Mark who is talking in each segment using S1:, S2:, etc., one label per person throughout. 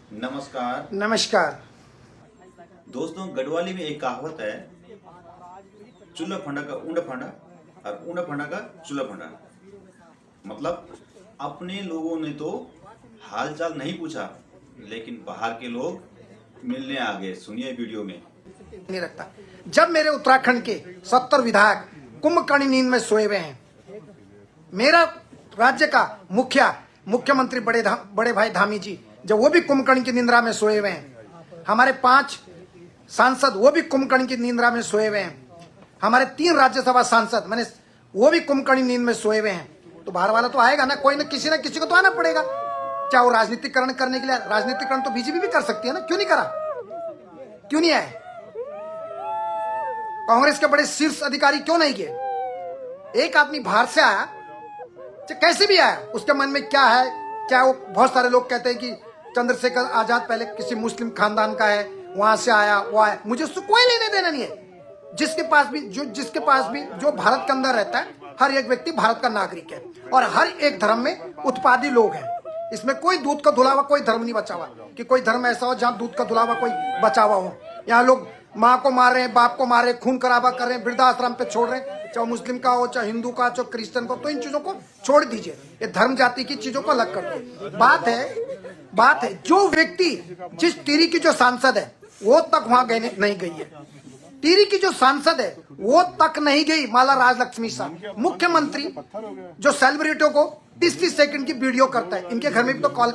S1: नमस्कार।
S2: नमस्कार।
S1: दोस्तों, गढ़वाली में एक कहावत है, चूल्हा फंडा का ऊंड फंडा और ऊंड फंडा का चूल्हा फंडा। मतलब अपने लोगों ने तो हालचाल नहीं पूछा, लेकिन बाहर के लोग मिलने आ गए। सुनिए वीडियो में।
S2: नहीं रखता। जब मेरे उत्तराखंड के 70 विधायक कुंभकर्ण नींद में सोए हुए हैं, मेरा राज्य का मुख्यमंत्री बड़े भाई धामी जी जब वो भी कुंभकर्ण की निंद्रा में सोए हुए हैं, हमारे 5 सांसद वो भी कुंभकर्ण की निंद्रा में सोए हुए हैं, हमारे 3 राज्यसभा सांसद वो भी कुंभकर्ण नींद में सोए हुए हैं, तो बाहर वाला तो आएगा ना किसी को तो आना पड़ेगा। क्या वो राजनीतिकरण करने के लिए? राजनीतिकरण तो बीजेपी भी कर सकती है ना, क्यों नहीं करा? क्यों नहीं आए? कांग्रेस के बड़े शीर्ष अधिकारी क्यों नहीं गए? एक आदमी बाहर से आया, कैसे भी आया, उसके मन में क्या है? क्या वो, बहुत सारे लोग कहते हैं कि चंद्रशेखर आजाद पहले किसी मुस्लिम खानदान का है, वहां से आया, वो आया। मुझे उससे कोई लेने देना नहीं है। जिसके पास भी जो भारत के अंदर रहता है, हर एक व्यक्ति भारत का नागरिक है और हर एक धर्म में उत्पादी लोग हैं। इसमें कोई दूध का धुलावा कोई धर्म नहीं बचा हुआ कि कोई धर्म ऐसा हो जहां दूध का धुलावा कोई बचा हुआ हो। यहाँ लोग माँ को मार रहे हैं, बाप को मार रहे हैं, खून खराबा कर रहे हैं, वृद्धाश्रम पे छोड़ रहे हैं, चाहे मुस्लिम का हो, चाहे हिंदू का, चाहे क्रिश्चियन का। तो इन चीजों को छोड़ दीजिए, ये धर्म जाति की चीजों को अलग कर दो। बात है जो व्यक्ति जिस टिहरी की जो सांसद है वो तक वहां नहीं गई है। टिहरी की जो सांसद है वो तक नहीं गई, माला राजलक्ष्मी साहब। मुख्यमंत्री जो सेलिब्रिटियों को 30-30 सेकंड की वीडियो करता है, इनके घर में भी तो कॉल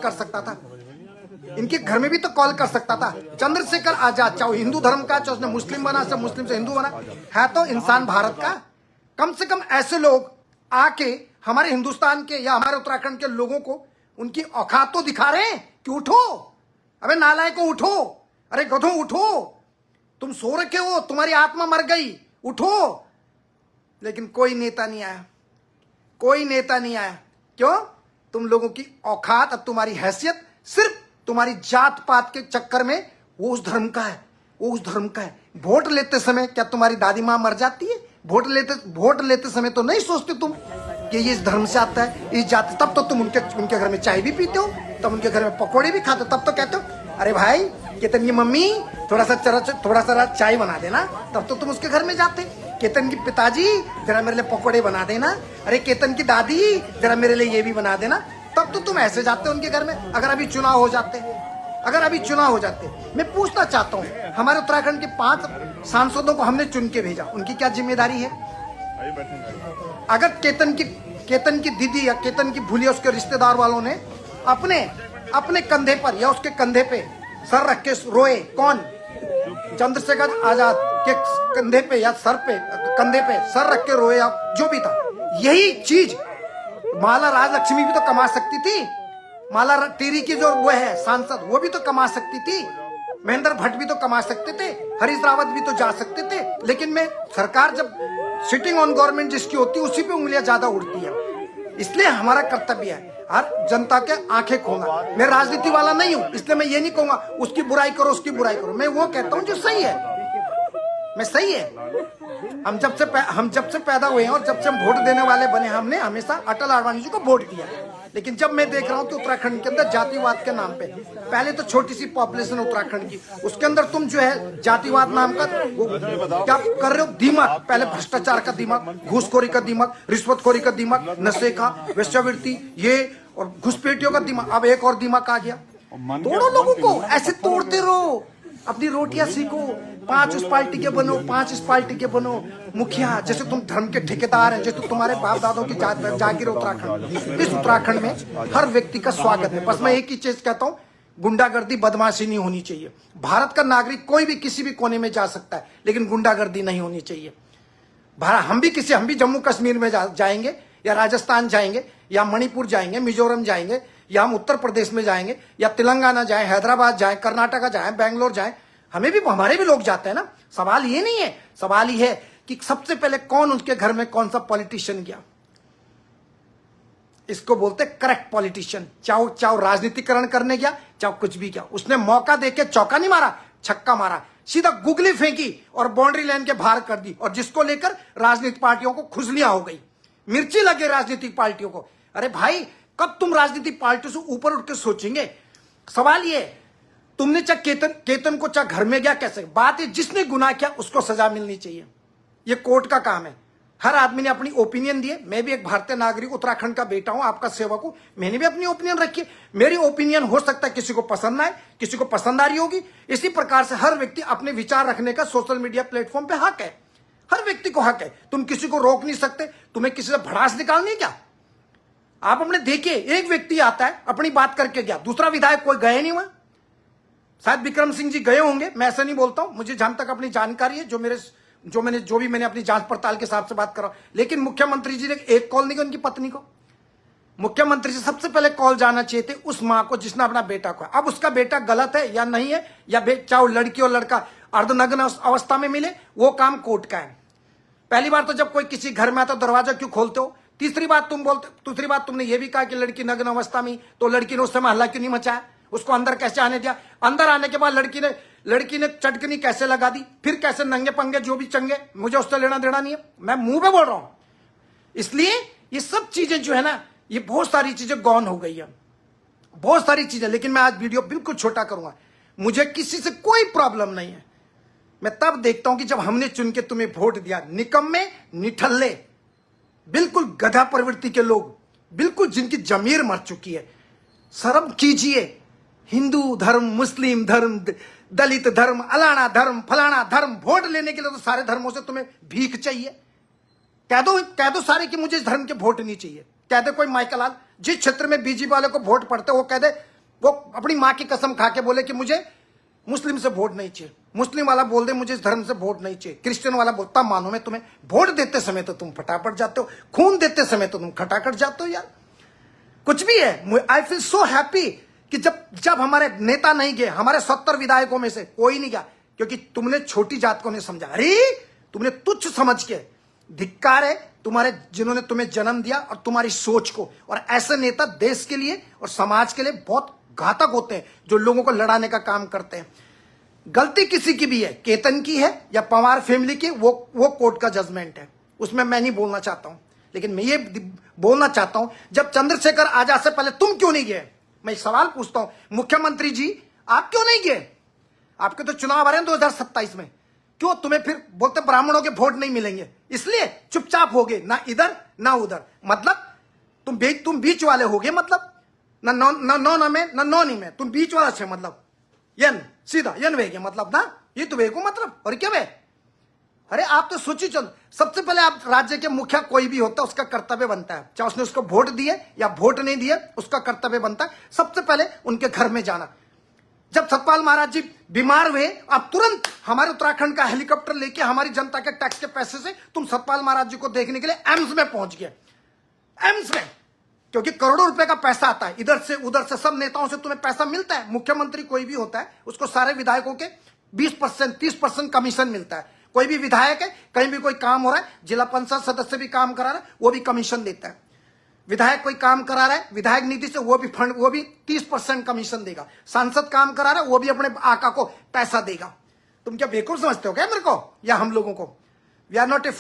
S2: कर सकता था। चंद्रशेखर आजाद चाहे हिंदू धर्म का, चाहे उसने मुस्लिम बना, चाहे मुस्लिम से हिंदू बना, है तो इंसान भारत का। कम से कम ऐसे लोग आके हमारे हिंदुस्तान के या हमारे उत्तराखंड के लोगों को उनकी औकात तो दिखा रहे हैं कि उठो, अबे नालायकों उठो, अरे गधों उठो, तुम सो रखे हो, तुम्हारी आत्मा मर गई, उठो। लेकिन कोई नेता नहीं आया। क्यों? तुम लोगों की औकात और तुम्हारी हैसियत सिर्फ तुम्हारी जात पात के चक्कर में वो उस धर्म का है। वोट लेते समय क्या तुम्हारी दादी माँ मर जाती है? वोट लेते समय तो नहीं सोचते तुम कि ये इस धर्म से आता है, इस जाति। तब तो तुम उनके घर में चाय भी पीते हो, तब उनके घर में पकौड़े भी खाते हो, तब तो कहते हो अरे भाई केतन की मम्मी थोड़ा सा चाय बना देना, तब तो तुम उसके घर में जाते। केतन की पिताजी जरा मेरे लिए पकौड़े बना देना, अरे केतन की दादी जरा मेरे लिए ये भी बना देना, तब तो तुम ऐसे जाते हो उनके घर में। अगर अभी चुनाव हो जाते, मैं पूछना चाहता हूँ, हमारे उत्तराखंड के 5 सांसदों को हमने चुन के भेजा, उनकी क्या जिम्मेदारी है? अगर केतन की दीदी या केतन की भूलिया उसके रिश्तेदार वालों ने अपने कंधे पर या उसके कंधे पे सर रख के रोए, कौन? चंद्रशेखर आजाद के कंधे पे या कंधे पे सर रख के रोए, या जो भी था। यही चीज माला राजलक्ष्मी भी तो कमा सकती थी। माला टिहरी की जो वो है सांसद, वो भी तो कमा सकती थी। महेंद्र भट्ट भी तो कमा सकते थे, हरीश रावत भी तो जा सकते थे। लेकिन सरकार जब सिटिंग ऑन गवर्नमेंट जिसकी होती है, उसी पे उंगलियां ज्यादा उड़ती है। इसलिए हमारा कर्तव्य है हर जनता के आंखें खोलना। मैं राजनीति वाला नहीं हूं, इसलिए मैं ये नहीं कहूंगा उसकी बुराई करो। मैं वो कहता हूं जो सही है। हम जब से पैदा हुए हैं और जब से हम वोट देने वाले बने, हमने हमेशा अटल आडवाणी जी को वोट दिया। लेकिन जब मैं देख रहा हूं कि उत्तराखंड के अंदर जातिवाद के नाम पे, पहले तो छोटी सी पॉपुलेशन उत्तराखंड की, उसके अंदर तुम जो है जातिवाद नाम का वो क्या कर रहे हो? दिमाग, पहले भ्रष्टाचार का दिमाग, घूसखोरी का दिमाग, रिश्वतखोरी का दिमाग, नशे का, वेश्यावृत्ति, ये और घुसपैठियों का दिमाग, अब एक और दिमाग आ गया। तोड़ो लोगों को, ऐसे तोड़ते रहो। अपनी रोटियां सीखो, 5 उस पार्टी के बनो, 5 इस पार्टी के बनो मुखिया। जैसे तुम धर्म के ठेकेदार हैं, जैसे तुम्हारे बाप दादों की जागीर उत्तराखंड। इस उत्तराखंड में हर व्यक्ति का स्वागत है। बस मैं एक ही चीज कहता हूँ, गुंडागर्दी बदमाशी नहीं होनी चाहिए। भारत का नागरिक कोई भी किसी भी कोने में जा सकता है, लेकिन गुंडागर्दी नहीं होनी चाहिए। हम भी जम्मू कश्मीर में जाएंगे, या राजस्थान जाएंगे, या मणिपुर जाएंगे, मिजोरम जाएंगे, या हम उत्तर प्रदेश में जाएंगे, या तेलंगाना जाएं, हैदराबाद जाएं, कर्नाटका जाएं, बेंगलोर जाएं, हमारे भी लोग जाते हैं ना। सवाल ये नहीं है, सवाल ये है कि सबसे पहले कौन उनके घर में कौन सा पॉलिटिशियन गया। इसको बोलते करेक्ट पॉलिटिशियन। चाहे राजनीतिकरण करने गया, चाहे कुछ भी किया, उसने मौका देके चौका नहीं मारा, छक्का मारा, सीधा गुगली फेंकी और बाउंड्री लाइन के बाहर कर दी। और जिसको लेकर राजनीतिक पार्टियों को खुजलियां हो गई, मिर्ची लगे राजनीतिक पार्टियों को। अरे भाई, कब तुम राजनीतिक पार्टियों से ऊपर उठ के सोचेंगे? सवाल ये, तुमने चाहे केतन को चाहे घर में गया कैसे, बात है जिसने गुनाह किया उसको सजा मिलनी चाहिए, ये कोर्ट का काम है। हर आदमी ने अपनी ओपिनियन दिए, मैं भी एक भारतीय नागरिक उत्तराखंड का बेटा हूं, आपका सेवक हूं, मैंने भी अपनी ओपिनियन रखी है। मेरी ओपिनियन हो सकता है किसी को पसंद ना आए, किसी को पसंद आ रही होगी। इसी प्रकार से हर व्यक्ति अपने विचार रखने का सोशल मीडिया प्लेटफॉर्म पे हक है, हर व्यक्ति को हक है, तुम किसी को रोक नहीं सकते। तुम्हें किसी से भड़ास निकालनी है क्या? आप अपने देखिए, एक व्यक्ति आता है अपनी बात करके गया, दूसरा विधायक कोई गए नहीं वहां, शायद विक्रम सिंह जी गए होंगे, मैं ऐसा नहीं बोलता हूं, मुझे जहां तक अपनी जानकारी है, जो भी मैंने अपनी जांच पड़ताल के हिसाब से बात करा। लेकिन मुख्यमंत्री जी ने एक कॉल नहीं किया उनकी पत्नी को। मुख्यमंत्री से सबसे पहले कॉल जाना चाहिए थे उस मां को जिसने अपना बेटा को, अब उसका बेटा गलत है या नहीं है, या चाहे लड़की और लड़का अर्धनग्न अवस्था में मिले, वो काम कोर्ट का है। पहली बार तो जब कोई किसी घर में आता तो दरवाजा क्यों खोलते हो? दूसरी बात तुमने ये भी कहा कि लड़की नग्न अवस्था में, तो लड़की ने उस समय हल्ला क्यों नहीं मचाया? उसको अंदर कैसे आने दिया? अंदर आने के बाद लड़की ने चटकनी कैसे लगा दी? फिर कैसे नंगे पंगे जो भी चंगे, मुझे उससे लेना देना नहीं है, मैं मुंह पे बोल रहा हूं। इसलिए ये सब चीजें जो है ना, ये बहुत सारी चीजें गौन हो गई है, बहुत सारी चीजें। लेकिन मैं आज वीडियो बिल्कुल छोटा करूंगा, मुझे किसी से कोई प्रॉब्लम नहीं है। मैं तब देखता हूं कि जब हमने चुन के तुम्हें वोट दिया, निकम्मे निठल्ले, बिल्कुल गधा प्रवृत्ति के लोग, बिल्कुल जिनकी जमीर मर चुकी है, शर्म कीजिए। हिंदू धर्म, मुस्लिम धर्म, दलित धर्म, अलाना धर्म, फलाना धर्म, वोट लेने के लिए तो सारे धर्मों से तुम्हें भीख चाहिए। कह दो सारे कि मुझे इस धर्म के वोट नहीं चाहिए। कह दे कोई माइकलाल, जिस क्षेत्र में बीजेपी वाले को वोट पड़ते वो कह दे, वो अपनी मां की कसम खा के बोले कि मुझे मुस्लिम से वोट नहीं चाहिए। मुस्लिम वाला बोल दे मुझे इस धर्म से वोट नहीं चाहिए। क्रिश्चियन वाला बोलता मानो मैं तुम्हें वोट देते समय तो तुम फटाफट जाते हो, खून देते समय तो तुम खटाखट जाते हो। यार कुछ भी है, आई फील सो हैप्पी कि जब हमारे नेता नहीं गए, हमारे 70 विधायकों में से कोई नहीं गया, क्योंकि तुमने छोटी जात को नहीं समझा। अरे तुमने तुच्छ समझ के, धिक्कार है तुम्हारे जिन्होंने तुम्हें जन्म दिया और तुम्हारी सोच को। और ऐसे नेता देश के लिए और समाज के लिए बहुत घातक होते हैं, जो लोगों को लड़ाने का काम करते हैं। गलती किसी की भी है, केतन की है या पवार फैमिली की, वो कोर्ट का जजमेंट है, उसमें मैं नहीं बोलना चाहता हूं। लेकिन मैं ये बोलना चाहता हूं, जब चंद्रशेखर आजाद से पहले तुम क्यों नहीं गए? मैं सवाल पूछता हूं, मुख्यमंत्री जी आप क्यों नहीं गए? आपके तो चुनाव आ रहे हैं 2027 में, क्यों तुम्हें फिर बोलते ब्राह्मणों के वोट नहीं मिलेंगे, इसलिए चुपचाप हो गए, ना इधर ना उधर। मतलब तुम बीच वाले हो गए, मतलब ना नौ में ना नौ में, तुम बीच वाला छे, मतलब यन सीधा यन वे गया, मतलब ना ये तो वे को मतलब। और क्या वे? अरे आप तो सोचिए, चल सबसे पहले आप राज्य के मुखिया कोई भी होता है, उसका कर्तव्य बनता है, चाहे उसने उसको वोट दिए या वोट नहीं दिए, उसका कर्तव्य बनता है सबसे पहले उनके घर में जाना। जब सतपाल महाराज जी बीमार हुए, आप तुरंत हमारे उत्तराखंड का हेलीकॉप्टर लेके हमारी जनता के टैक्स के पैसे से तुम सतपाल महाराज जी को देखने के लिए एम्स में पहुंच गए। एम्स में, क्योंकि करोड़ों रुपए का पैसा आता है इधर से उधर से, सब नेताओं से तुम्हें पैसा मिलता है। मुख्यमंत्री कोई भी होता है, उसको सारे विधायकों के 20% 30% कमीशन मिलता है। कोई भी विधायक है, कहीं भी कोई काम हो रहा है, जिला पंचायत सदस्य भी काम करा रहा है, वो भी कमीशन देता है। विधायक कोई काम करा रहा है विधायक निधि से, वो भी 30% कमीशन देगा। सांसद काम करा रहा है, वो भी अपने आका को पैसा देगा। तुम क्या बेवकूफ समझते हो क्या मेरे को या हम लोगों को? We are not a